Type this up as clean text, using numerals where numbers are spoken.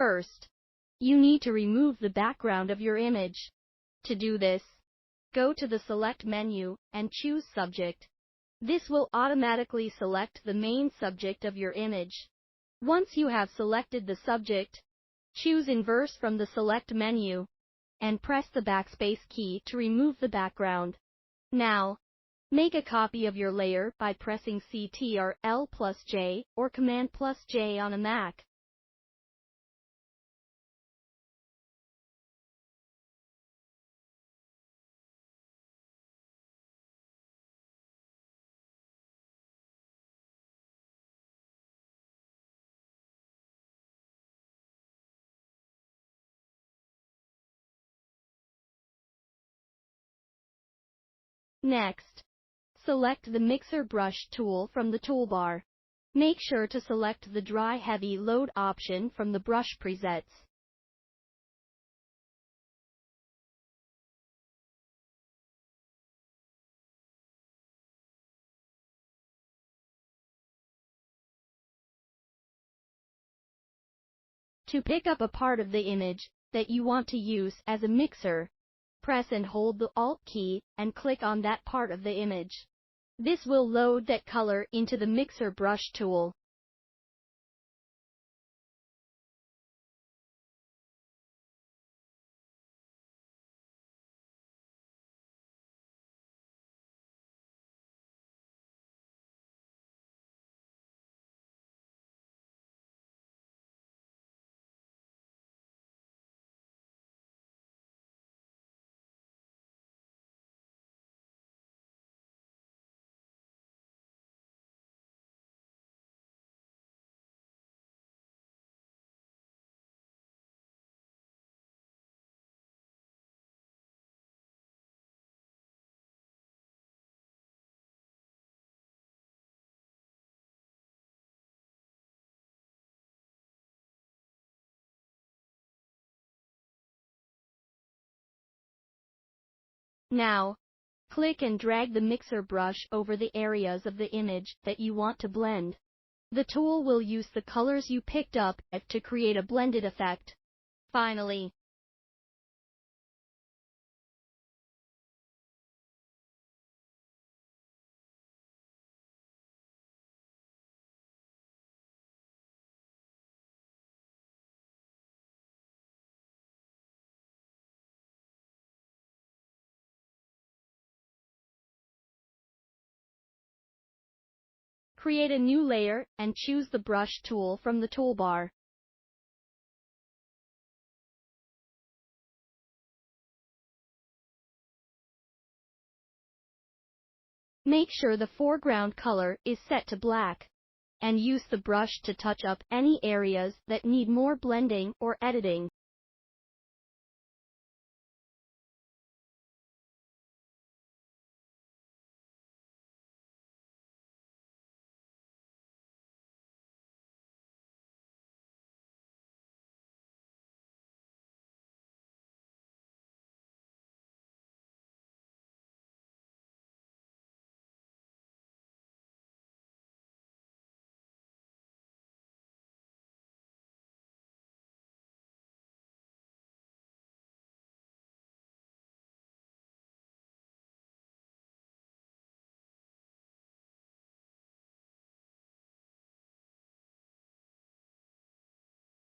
First, you need to remove the background of your image. To do this, go to the Select menu and choose Subject. This will automatically select the main subject of your image. Once you have selected the subject, choose Inverse from the Select menu and press the backspace key to remove the background. Now, make a copy of your layer by pressing Ctrl+J or Command+J on a Mac. Next, select the Mixer Brush tool from the toolbar. Make sure to select the Dry Heavy Load option from the brush presets. To pick up a part of the image that you want to use as a mixer, press and hold the Alt key and click on that part of the image. This will load that color into the Mixer Brush tool. Now, click and drag the mixer brush over the areas of the image that you want to blend. The tool will use the colors you picked up to create a blended effect. Finally, create a new layer and choose the Brush tool from the toolbar. Make sure the foreground color is set to black, and use the brush to touch up any areas that need more blending or editing.